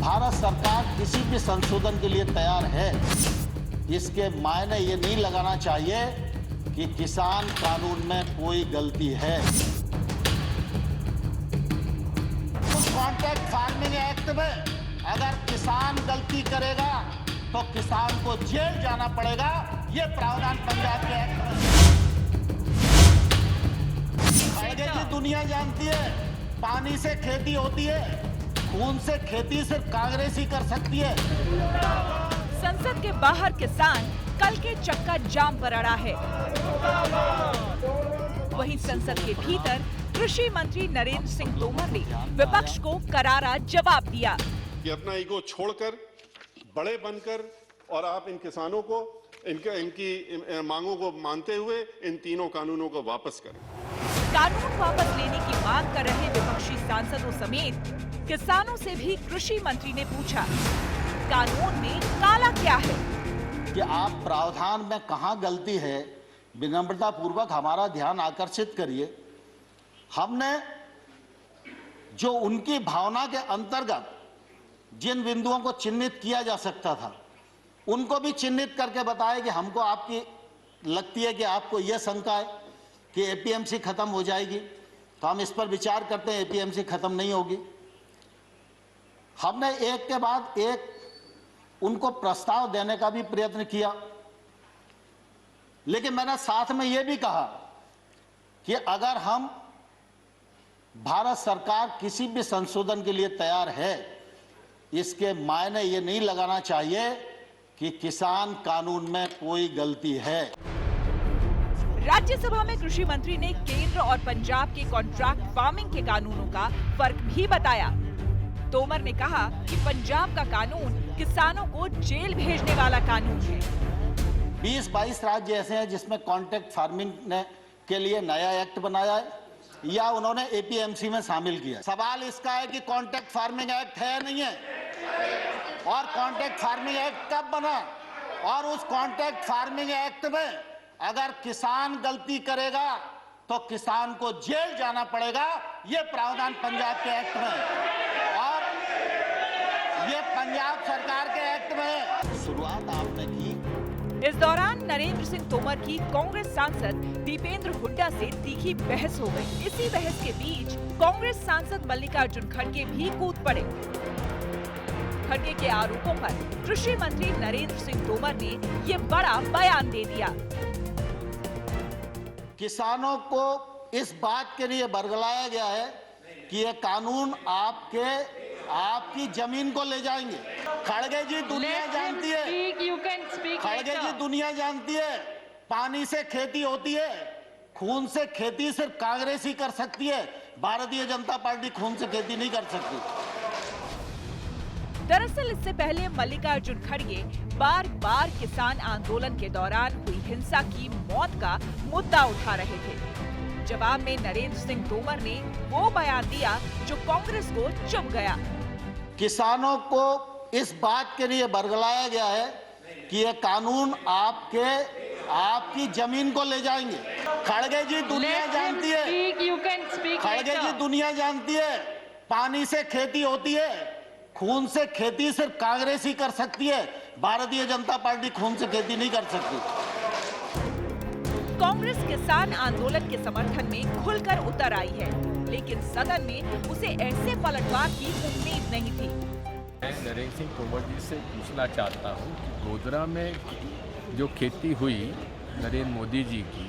भारत सरकार किसी भी संशोधन के लिए तैयार है, इसके मायने ये नहीं लगाना चाहिए कि किसान कानून में कोई गलती है। उस कॉन्ट्रैक्ट फार्मिंग एक्ट में अगर किसान गलती करेगा तो किसान को जेल जाना पड़ेगा, ये प्रावधान पंजाब के एक्ट में। खड़गे की दुनिया जानती है, पानी से खेती होती है, खून से खेती सिर्फ कांग्रेस ही कर सकती है। संसद के बाहर किसान कल के चक्का जाम पर अड़ा है। वहीं संसद के भीतर कृषि मंत्री नरेंद्र सिंह तोमर ने विपक्ष को करारा जवाब दिया कि अपना ईगो छोड़कर बड़े बनकर और आप इन किसानों को इनकी मांगों को मानते हुए इन तीनों कानूनों को वापस करें। कानून वापस लेने की मांग कर रहे विपक्षी सांसदों समेत किसानों से भी कृषि मंत्री ने पूछा, कानून में काला क्या है? कि आप प्रावधान में कहां गलती है, विनम्रता पूर्वक हमारा ध्यान आकर्षित करिए। हमने जो उनकी भावना के अंतर्गत जिन बिंदुओं को चिन्हित किया जा सकता था, उनको भी चिन्हित करके बताया कि हमको आपकी लगती है कि आपको यह शंका है कि एपीएमसी खत्म हो जाएगी, तो हम इस पर विचार करते हैं। एपीएमसी खत्म नहीं होगी। हमने एक के बाद एक उनको प्रस्ताव देने का भी प्रयत्न किया, लेकिन मैंने साथ में यह भी कहा कि अगर हम भारत सरकार किसी भी संशोधन के लिए तैयार है, इसके मायने ये नहीं लगाना चाहिए कि किसान कानून में कोई गलती है। राज्यसभा में कृषि मंत्री ने केंद्र और पंजाब के कॉन्ट्रैक्ट फार्मिंग के कानूनों का फर्क भी बताया। तोमर ने कहा कि पंजाब का कानून किसानों को जेल भेजने वाला कानून है। 20-22 राज्य ऐसे हैं जिसमें कॉन्ट्रैक्ट फार्मिंग के लिए नया एक्ट बनाया है या उन्होंने एपीएमसी में शामिल किया। सवाल इसका है कि कॉन्ट्रैक्ट फार्मिंग एक्ट है या नहीं है, और कॉन्ट्रैक्ट फार्मिंग एक्ट कब बना, और उस कॉन्ट्रैक्ट फार्मिंग एक्ट में अगर किसान गलती करेगा तो किसान को जेल जाना पड़ेगा, ये प्रावधान पंजाब के एक्ट में, और ये पंजाब सरकार के एक्ट में शुरुआत आपने की। इस दौरान नरेंद्र सिंह तोमर की कांग्रेस सांसद दीपेंद्र हुड्डा से तीखी बहस हो गई। इसी बहस के बीच कांग्रेस सांसद मल्लिकार्जुन खड़गे भी कूद पड़े। खड़गे के आरोपों पर कृषि मंत्री नरेंद्र सिंह तोमर ने ये बड़ा बयान दे दिया। किसानों को इस बात के लिए बरगलाया गया है कि ये कानून आपकी जमीन को ले जाएंगे। खड़गे जी दुनिया जानती है, खड़गे जी दुनिया जानती है, पानी से खेती होती है, खून से खेती सिर्फ कांग्रेस ही कर सकती है, भारतीय जनता पार्टी खून से खेती नहीं कर सकती। दरअसल इससे पहले मल्लिकार्जुन खड़गे बार बार किसान आंदोलन के दौरान हुई हिंसा की मौत का मुद्दा उठा रहे थे। जवाब में नरेंद्र सिंह तोमर ने वो बयान दिया जो कांग्रेस को चुभ गया। किसानों को इस बात के लिए बरगलाया गया है कि ये कानून आपकी जमीन को ले जाएंगे। खड़गे जी दुनिया जानती है, खड़गे जी दुनिया जानती है, पानी से खेती होती है, खून से खेती सिर्फ कांग्रेस ही कर सकती है, भारतीय जनता पार्टी खून से खेती नहीं कर सकती। कांग्रेस किसान आंदोलन के समर्थन में खुलकर उतर आई है, लेकिन सदन में उसे ऐसे पलटवार की उम्मीद नहीं थी। मैं नरेंद्र सिंह तोमर जी से पूछना चाहता हूँ कि गोधरा में जो खेती हुई नरेंद्र मोदी जी की,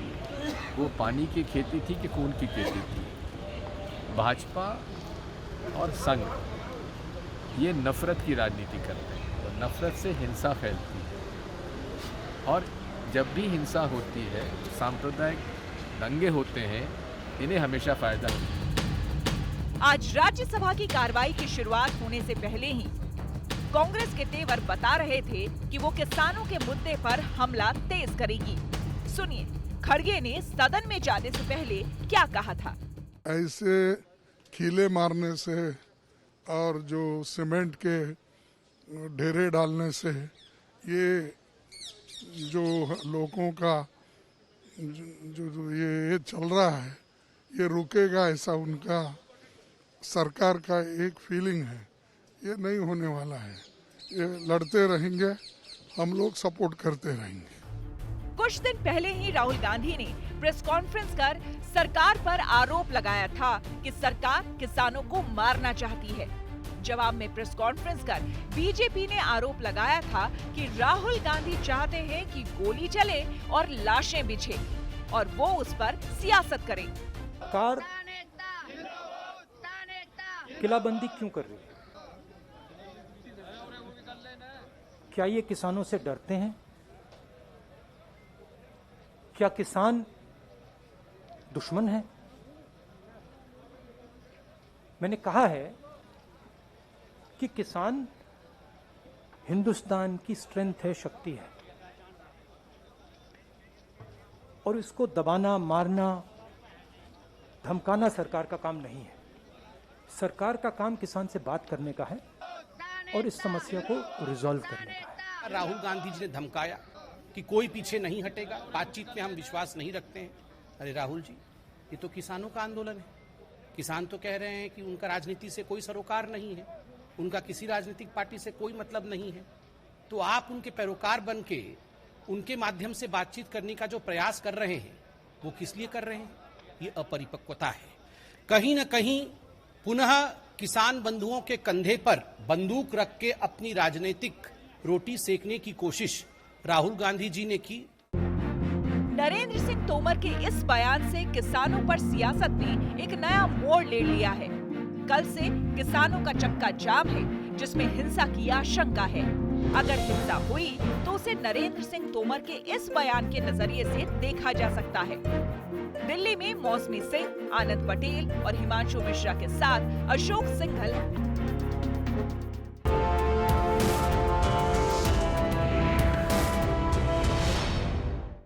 वो पानी की खेती थी कि खून की खेती थी? भाजपा और संघ ये नफरत की राजनीति करते हैं और नफरत से हिंसा फैलती है, और जब भी हिंसा होती है, सांप्रदायिक दंगे होते हैं, इन्हें हमेशा फायदा होता है। आज राज्यसभा की कार्रवाई की शुरुआत होने से पहले ही कांग्रेस के तेवर बता रहे थे कि वो किसानों के मुद्दे पर हमला तेज करेगी। सुनिए खड़गे ने सदन में जाने से पहले क्या कहा था। ऐसे कीले मारने से और जो सीमेंट के ढेरे डालने से ये जो लोगों का जो ये चल रहा है ये रुकेगा, ऐसा उनका सरकार का एक फीलिंग है। ये नहीं होने वाला है। ये लड़ते रहेंगे, हम लोग सपोर्ट करते रहेंगे। कुछ दिन पहले ही राहुल गांधी ने प्रेस कॉन्फ्रेंस कर सरकार पर आरोप लगाया था कि सरकार किसानों को मारना चाहती है। जवाब में प्रेस कॉन्फ्रेंस कर बीजेपी ने आरोप लगाया था कि राहुल गांधी चाहते हैं कि गोली चले और लाशें बिछे और वो उस पर सियासत करे। सरकार किलाबंदी क्यों कर रही है? क्या ये किसानों से डरते हैं? क्या किसान दुश्मन है? मैंने कहा है कि किसान हिंदुस्तान की स्ट्रेंथ है, शक्ति है, और इसको दबाना, मारना, धमकाना सरकार का काम नहीं है। सरकार का काम किसान से बात करने का है और इस समस्या को रिजॉल्व करने का है। राहुल गांधी जी ने धमकाया कि कोई पीछे नहीं हटेगा, बातचीत में हम विश्वास नहीं रखते हैं। अरे राहुल जी, ये तो किसानों का आंदोलन है। किसान तो कह रहे हैं कि उनका राजनीति से कोई सरोकार नहीं है, उनका किसी राजनीतिक पार्टी से कोई मतलब नहीं है। तो आप उनके पैरोकार बन के उनके माध्यम से बातचीत करने का जो प्रयास कर रहे हैं, वो किस लिए कर रहे हैं? ये अपरिपक्वता है। कहीं न कहीं पुनः किसान बंधुओं के कंधे पर बंदूक रख के अपनी राजनीतिक रोटी सेकने की कोशिश राहुल गांधी जी ने की। नरेंद्र सिंह तोमर के इस बयान से किसानों पर सियासत ने एक नया मोड़ ले लिया है। कल से किसानों का चक्का जाम है, जिसमें हिंसा की आशंका है। अगर हिंसा हुई तो उसे नरेंद्र सिंह तोमर के इस बयान के नजरिए से देखा जा सकता है। दिल्ली में मौसमी सिंह, आनंद पटेल और हिमांशु मिश्रा के साथ अशोक सिंघल,